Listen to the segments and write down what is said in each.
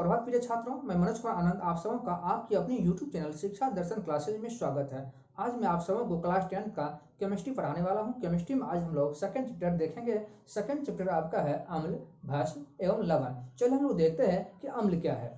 प्रभात प्रिय छात्रों, मैं मनोज कुमार आनंद आप सबों का आपकी अपनी YouTube चैनल शिक्षा दर्शन क्लासेज में स्वागत है। आज मैं आप सबों को क्लास 10 का केमिस्ट्री पढ़ाने वाला हूं। केमिस्ट्री में आज हम लोग सेकंड चैप्टर देखेंगे। सेकंड चैप्टर आपका है अम्ल, भस्म एवं लवण। चलिए हम लोग देखते हैं कि अम्ल क्या है।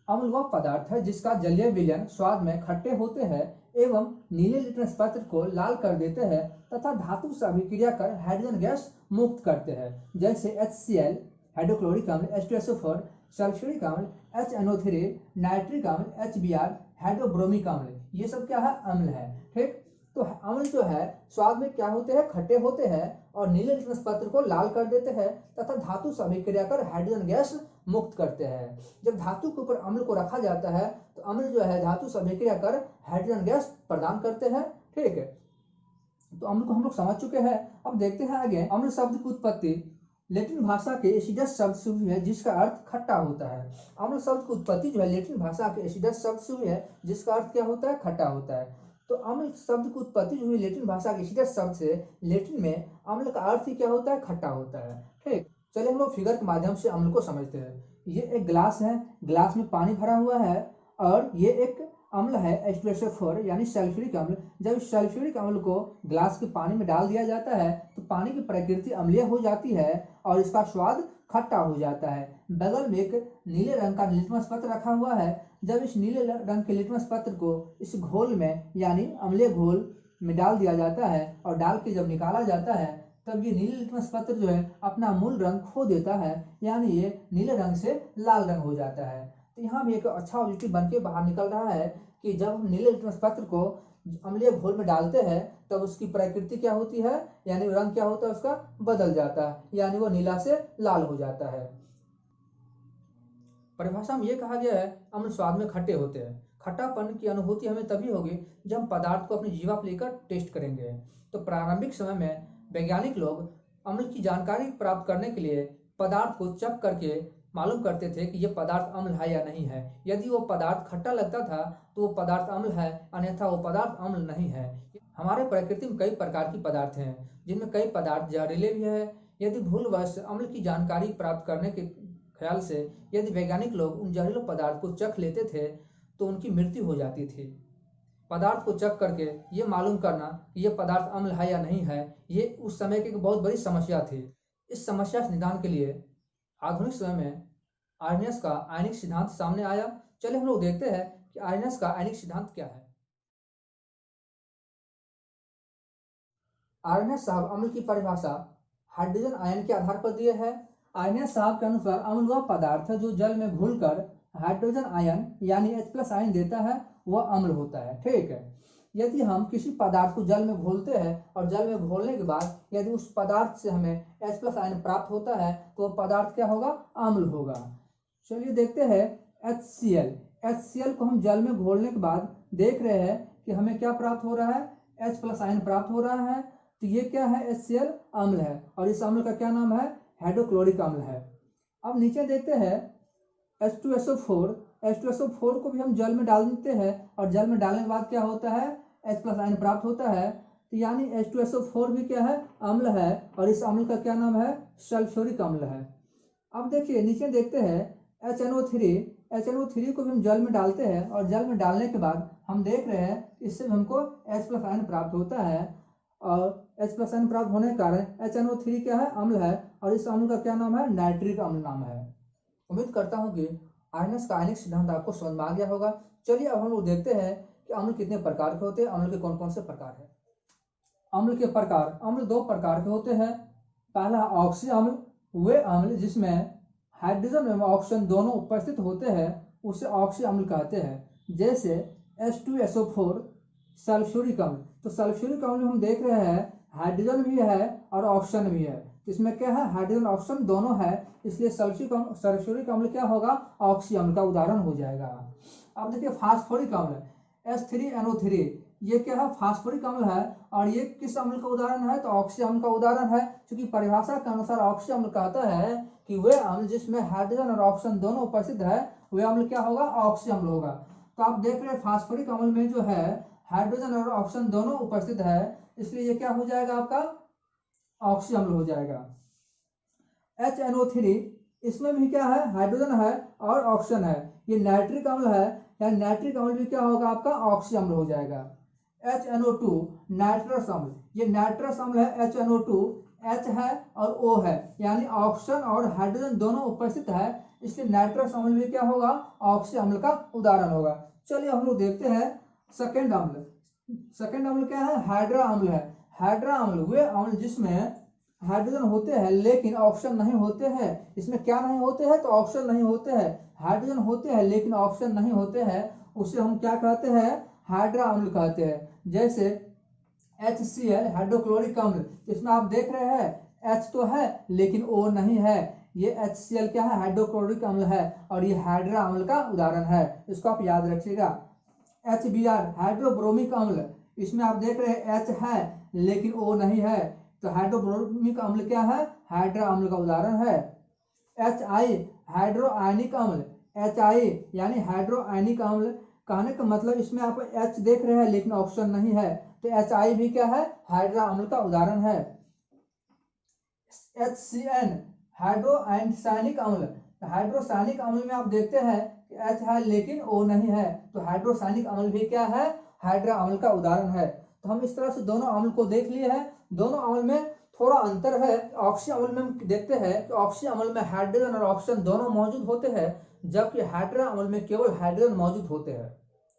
अम्ल वह पदार्थ है जिसका जलीय विलयन स्वाद में खट्टे होते हैं एवं नीले लिटमस पत्र को लाल कर देते हैं तथा धातु से अभिक्रिया कर हाइड्रोजन गैस मुक्त करते हैं, जैसे HCl हाइड्रोक्लोरिक अम्ल, H2SO4 सल्फ्यूरिक अम्ल, HNO3 नाइट्रिक अम्ल, HBr हाइड्रोब्रोमिक अम्ल। ये सब क्या है? अम्ल है। ठीक, तो अम्ल जो है स्वाद में क्या होते हैं? खट्टे होते हैं और नीले लिटमस पत्र को लाल कर देते हैं तथा धातु से अभिक्रिया कर हाइड्रोजन गैस मुक्त करते हैं। जब धातु के ऊपर अम्ल को रखा जाता है तो अम्ल जो है धातु से अभिक्रिया कर हाइड्रोजन गैस प्रदान करते हैं। ठीक है, तो अम्ल को हम लोग समझ चुके हैं। अब देखते हैं आगे। अम्ल शब्द की उत्पत्ति लैटिन भाषा के एसिडस शब्द से हुई है जिसका अर्थ खट्टा होता है। अम्ल शब्द की उत्पत्ति जो है लैटिन भाषा के एसिडस शब्द से हुई है जिसका अर्थ क्या होता है? खट्टा होता है। तो अम्ल शब्द की उत्पत्ति जो हुई लैटिन भाषा के एसिडस शब्द से, लैटिन में अम्ल का अर्थ ही क्या होता है? खट्टा होता है। ठीक, चलिए हम लोग फिगर के माध्यम से अम्ल को समझते हैं। ये एक ग्लास है, ग्लास में पानी भरा हुआ है और ये एक अम्ल है H2SO4 यानी सल्फ्यूरिक अम्ल। जब इस सल्फ्यूरिक अम्ल को ग्लास के पानी में डाल दिया जाता है तो पानी की प्रकृति अम्लीय हो जाती है और इसका स्वाद खट्टा हो जाता है। बगल में एक नीले रंग का लिटमस पत्र रखा हुआ है। जब इस नीले रंग के लिटमस पत्र को इस घोल में यानी अम्लीय घोल में डाल दिया जाता है और डाल के जब निकाला जाता है तब ये नीले लिटमस पत्र जो है अपना मूल रंग खो देता है, यानी ये नीले रंग से लाल रंग हो जाता है। तो यहाँ भी एक अच्छा ऑब्जेक्टिव बन के बाहर निकल रहा है कि जब हम नीले लिटमस पत्र को अम्लीय घोल में डालते हैं तब उसकी प्रकृति क्या होती है, यानी रंग क्या होता है उसका? बदल जाता है, यानी वो नीला से लाल हो जाता है। परिभाषा में ये कहा गया है अम्ल स्वाद में खट्टे होते हैं। खट्टापन की अनुभूति हमें तभी होगी जब हम पदार्थ को अपनी जीवा पर लेकर टेस्ट करेंगे। तो प्रारंभिक समय में वैज्ञानिक लोग अम्ल की जानकारी प्राप्त करने के लिए पदार्थ को चख करके मालूम करते थे कि यह पदार्थ अम्ल है या नहीं है। यदि वो पदार्थ खट्टा लगता था तो वो पदार्थ अम्ल है, अन्यथा वो पदार्थ अम्ल नहीं है। हमारे प्रकृति में कई प्रकार की पदार्थ हैं जिनमें कई पदार्थ जहरीले भी है। यदि भूलवश अम्ल की जानकारी प्राप्त करने के ख्याल से यदि वैज्ञानिक लोग उन जहरीले पदार्थ को चख लेते थे तो उनकी मृत्यु हो जाती थी। पदार्थ को चख करके ये मालूम करना कि ये पदार्थ अम्ल है या नहीं है, ये उस समय की एक बहुत बड़ी समस्या थी। इस समस्या से निदान के लिए आधुनिक समय में आर्यनस का आयनिक सिद्धांत सामने आया। चलिए हम लोग देखते हैं कि आर्यनस का आयनिक सिद्धांत क्या है। आर्यनस साहब अम्ल की परिभाषा हाइड्रोजन आयन के आधार पर दिए है। आर्यनस साहब के अनुसार अम्ल वह पदार्थ है जो जल में घुलकर हाइड्रोजन आयन यानी H+ आयन देता है, वह अम्ल होता है। ठीक है, यदि हम किसी पदार्थ को जल में घोलते हैं और जल में घोलने के बाद यदि उस पदार्थ से हमें H+ आयन प्राप्त होता है तो वह पदार्थ क्या होगा? अम्ल होगा। चलिए देखते हैं HCl। HCl को हम जल में घोलने के बाद देख रहे हैं कि हमें क्या प्राप्त हो रहा है? H+ आयन प्राप्त हो रहा है। तो ये क्या है? HCl अम्ल है और इस अम्ल का क्या नाम है? हाइड्रोक्लोरिक अम्ल है। अब नीचे देखते हैं H2SO4। H2SO4 को भी हम जल में डाल देते हैं और जल में डालने के बाद क्या होता है? H+ आयन प्राप्त होता है। तो यानी H2SO4 भी क्या है? अम्ल है और इस अम्ल का क्या नाम है? सल्फ्यूरिक अम्ल है। अब देखिए नीचे देखते हैं HNO3। HNO3 को भी हम जल में डालते हैं और जल में डालने के बाद हम देख रहे हैं इससे हमको H+ आयन प्राप्त होता है और H+ आयन प्राप्त होने के कारण HNO3 क्या है? अम्ल है और इस अम्ल का क्या नाम है? नाइट्रिक अम्ल नाम है। उम्मीद करता हूँ कि आर्यनस का आयनिक सिद्धांत आपको समझ में आ गया होगा। चलिए अब हम लोग देखते हैं कि अम्ल कितने प्रकार के होते हैं, अम्ल के कौन कौन से प्रकार हैं। अम्ल के प्रकार, अम्ल दो प्रकार के होते हैं। पहला ऑक्सी अम्ल, वे अम्ल जिसमें हाइड्रोजन एवं ऑक्सीजन दोनों उपस्थित होते हैं उसे ऑक्सी अम्ल कहते हैं, जैसे H2SO4 सल्फ्यूरिक अम्ल। तो सल्फ्यूरिक अम्ल हम देख रहे हैं हाइड्रोजन भी है और ऑक्सीजन भी है। इसमें क्या है? हाइड्रोजन ऑक्सीजन दोनों है, इसलिए सल्फ्यूरिक अम्ल क्या होगा? ऑक्सी अम्ल का उदाहरण हो जाएगा। अब देखिए फास्फोरिक अम्ल H3NO3, ये क्या है? फास्फोरिक अम्ल है और ये किस अम्ल का उदाहरण है? तो ऑक्सी अम्ल का उदाहरण है। क्योंकि परिभाषा के अनुसार ऑक्सी अम्ल कहता है कि वे अम्ल जिसमें हाइड्रोजन और ऑक्सीजन दोनों उपस्थित है वे अम्ल क्या होगा? ऑक्सी अम्ल होगा। तो आप देख रहे हैं फास्फोरिक अम्ल में जो है हाइड्रोजन और ऑक्सीजन दोनों उपस्थित है, इसलिए ये क्या हो जाएगा? आपका ऑक्सी अम्ल हो जाएगा। HNO3 इसमें भी क्या है, हाइड्रोजन है और ऑक्सीजन है। ये नाइट्रिक अम्ल है, या नाइट्रिक अम्ल भी क्या होगा आपका, ऑक्सी अम्ल हो जाएगा। HNO2 नाइट्रस अम्ल, ये नाइट्रस अम्ल है HNO2, H है और O है, यानी ऑक्सीजन और हाइड्रोजन दोनों उपस्थित है, इसलिए नाइट्रस अम्ल भी क्या होगा, ऑक्सी अम्ल का उदाहरण होगा। चलिए हम लोग देखते हैं सेकेंड अम्ल। सेकेंड अम्ल क्या है, हाइड्रा अम्ल है। हाइड्रा अम्ल वे अम्ल जिसमें हाइड्रोजन होते हैं लेकिन ऑक्सीजन नहीं होते हैं। इसमें क्या नहीं होते हैं, तो ऑक्सीजन नहीं होते हैं, हाइड्रोजन होते हैं लेकिन ऑक्सीजन नहीं होते हैं, उसे हम क्या कहते हैं, हाइड्रा अम्ल कहते हैं। जैसे HCl हाइड्रोक्लोरिक अम्ल, इसमें आप देख रहे हैं H तो है लेकिन O नहीं है, ये HCl क्या है, हाइड्रोक्लोरिक अम्ल है, और ये हाइड्रा अम्ल का उदाहरण है, इसको आप याद रखिएगा। HBr हाइड्रोब्रोमिक अम्ल, इसमें आप देख रहे हैं H है लेकिन O नहीं है, तो हाइड्रोब्रोमिक अम्ल क्या है, हाइड्रा अम्ल का उदाहरण है। HI हाइड्रो आयनिक अम्ल, HI यानी हाइड्रो आयनिक अम्ल, कहने का मतलब इसमें आप H देख रहे हैं लेकिन ऑक्सीजन नहीं है, तो HI भी क्या है, हाइड्रा अम्ल का उदाहरण है। HCN हाइड्रो आयनिक अम्ल, हाइड्रोसायनिक अम्ल में आप देखते हैं कि H है लेकिन O नहीं है, तो हाइड्रोसायनिक अम्ल भी क्या है, हाइड्रा अम्ल का उदाहरण है। तो हम इस तरह से दोनों अम्ल को देख लिए हैं। दोनों अम्ल में थोड़ा अंतर है। ऑक्सी अम्ल में हम देखते हैं कि ऑक्सी अम्ल में हाइड्रोजन और ऑक्सीजन दोनों मौजूद होते हैं, जबकि हाइड्रा अम्ल में केवल हाइड्रोजन मौजूद होते हैं।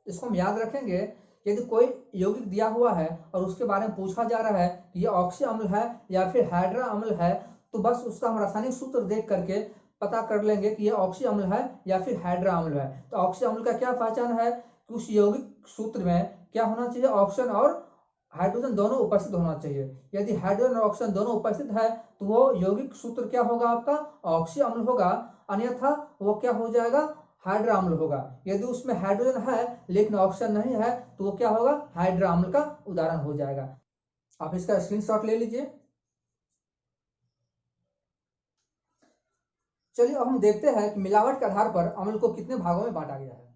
इसको हम याद रखेंगे, यदि कोई यौगिक दिया हुआ है और उसके बारे में पूछा जा रहा है कि ये ऑक्सी अम्ल है या फिर हाइड्रा अम्ल है, तो बस उसका हम रासायनिक सूत्र देख करके पता कर लेंगे कि ये ऑक्सी अम्ल है या फिर हाइड्रा अम्ल है। तो ऑक्सी अम्ल का क्या पहचान है कि उस यौगिक सूत्र में क्या होना चाहिए, ऑक्सीजन और हाइड्रोजन दोनों उपस्थित होना चाहिए। यदि हाइड्रोजन और ऑक्सीजन दोनों उपस्थित है तो वो यौगिक सूत्र क्या होगा आपका, ऑक्सी अम्ल होगा, अन्यथा वो क्या हो जाएगा, हाइड्रा अम्ल होगा। यदि उसमें हाइड्रोजन है लेकिन ऑक्सीजन नहीं है तो वो क्या होगा, हाइड्रा अम्ल का उदाहरण हो जाएगा। आप इसका स्क्रीनशॉट ले लीजिए। चलिए अब हम देखते हैं कि मिलावट के आधार पर अम्ल को कितने भागों में बांटा गया है।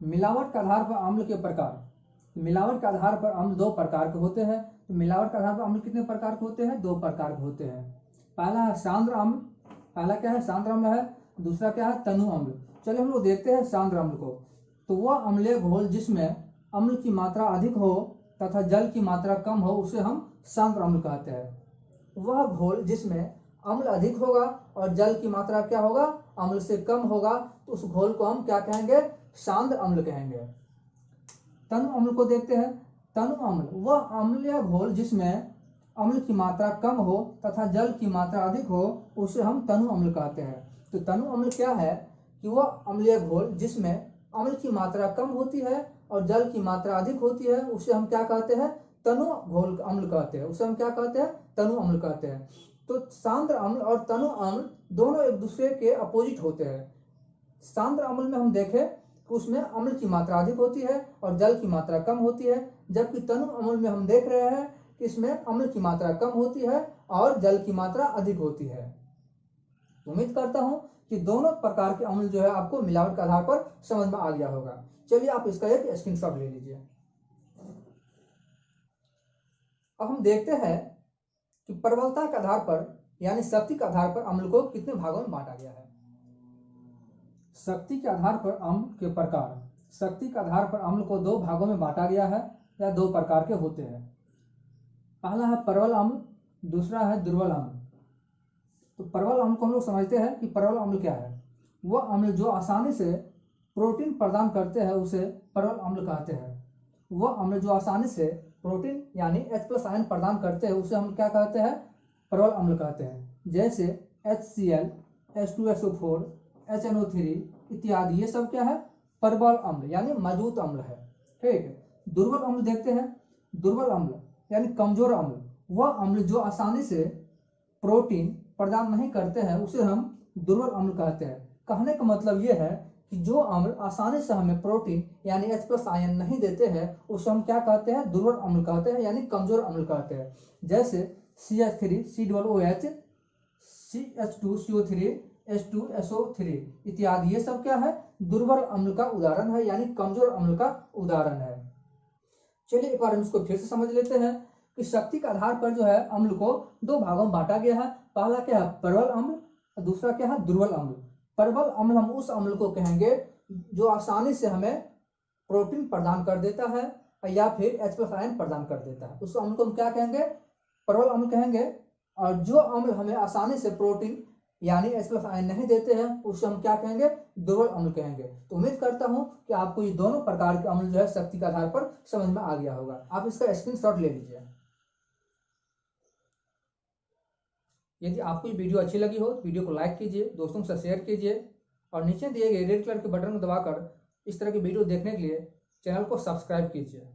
मिलावट के आधार पर अम्ल के प्रकार। मिलावट के आधार पर अम्ल दो प्रकार के होते हैं। तो मिलावट के आधार पर अम्ल कितने प्रकार के होते हैं, दो प्रकार के होते हैं। पहला है सांद्र अम्ल, पहला क्या है, सांद्र अम्ल है। दूसरा क्या है, तनु अम्ल। चलिए हम लोग देखते हैं सांद्र अम्ल को। तो वह अम्लीय घोल जिसमें अम्ल की मात्रा अधिक हो तथा जल की मात्रा कम हो उसे हम सांद्र अम्ल कहते हैं। वह घोल जिसमें अम्ल अधिक होगा और जल की मात्रा क्या होगा, अम्ल से कम होगा, तो उस घोल को हम क्या कहेंगे, सांद्र अम्ल कहेंगे। तनु अम्ल को देखते हैं। तनु अम्ल वह अम्लीय घोल जिसमें अम्ल की मात्रा कम हो तथा जल की मात्रा अधिक हो उसे हम तनु अम्ल कहते हैं। तो तनु अम्ल क्या है कि वह अम्लीय घोल जिसमें अम्ल की मात्रा कम होती है और जल की मात्रा अधिक होती है उसे हम क्या कहते हैं, तनु घोल अम्ल कहते हैं, उसे हम क्या कहते हैं, तनु अम्ल कहते हैं। तो सांद्र अम्ल और तनु अम्ल दोनों एक दूसरे के अपोजिट होते हैं। सांद्र अम्ल में हम देखें कि उसमें अम्ल की मात्रा अधिक होती है और जल की मात्रा कम होती है, जबकि तनु अम्ल में हम देख रहे हैं कि इसमें अम्ल की मात्रा कम होती है और जल की मात्रा अधिक होती है। उम्मीद करता हूं कि दोनों प्रकार के अम्ल जो है आपको मिलावट के आधार पर समझ में आ गया होगा। चलिए आप इसका एक स्क्रीनशॉट ले लीजिए। अब हम देखते हैं कि प्रबलता के आधार पर यानी शक्ति के आधार पर अम्ल को कितने भागों में बांटा गया है। शक्ति के आधार पर अम्ल के प्रकार। शक्ति के आधार पर अम्ल को दो भागों में बांटा गया है या दो प्रकार के होते हैं। पहला है प्रबल अम्ल, दूसरा है दुर्बल अम्ल। तो प्रबल अम्ल को हम लोग समझते हैं कि प्रबल अम्ल क्या है। वह अम्ल जो आसानी से प्रोटीन प्रदान करते हैं उसे प्रबल अम्ल कहते हैं। वह अम्ल जो आसानी से प्रोटीन यानी H+ आयन प्रदान करते हैं उसे हम क्या कहते हैं, प्रबल अम्ल कहते हैं। जैसे HCl, H2SO4, HNO3 इत्यादि, ये सब क्या है, प्रबल अम्ल यानी मजबूत अम्ल है। ठीक है। दुर्बल अम्ल देखते हैं। दुर्बल अम्ल यानी कमजोर अम्ल, वह अम्ल जो आसानी से प्रोटीन प्रदान नहीं करते हैं उसे हम दुर्बल अम्ल कहते हैं। कहने का मतलब यह है कि जो अम्ल आसानी से हमें प्रोटीन यानी H+ आयन नहीं देते हैं उसे हम क्या कहते हैं, दुर्बल अम्ल कहते हैं यानी कमजोर अम्ल कहते हैं। जैसे CH3, COOH, CH2CO3, H2SO3 इत्यादि, ये सब क्या है, दुर्बल अम्ल का उदाहरण है यानी कमजोर अम्ल का उदाहरण है। चलिए एक बार हम इसको फिर से समझ लेते हैं कि शक्ति के आधार पर जो है अम्ल को दो भागों में बांटा गया है। पहला क्या है, प्रबल अम्ल दूसरा क्या है, दुर्बल अम्ल। प्रबल अम्ल हम उस अम्ल को कहेंगे जो आसानी से हमें प्रोटीन प्रदान कर देता है या फिर H+ आयन प्रदान कर देता है, उस अम्ल को हम क्या कहेंगे, प्रबल अम्ल कहेंगे। और जो अम्ल हमें आसानी से प्रोटीन यानी H+ आयन नहीं देते हैं उसे हम क्या कहेंगे, दुर्बल अम्ल कहेंगे। तो उम्मीद करता हूं कि आपको ये दोनों प्रकार के अम्ल जो है शक्ति के आधार पर समझ में आ गया होगा। आप इसका स्क्रीनशॉट ले लीजिए। यदि आपको ये वीडियो अच्छी लगी हो तो वीडियो को लाइक कीजिए, दोस्तों के साथ शेयर कीजिए और नीचे दिए गए रेड कलर के बटन को दबाकर इस तरह की वीडियो देखने के लिए चैनल को सब्सक्राइब कीजिए।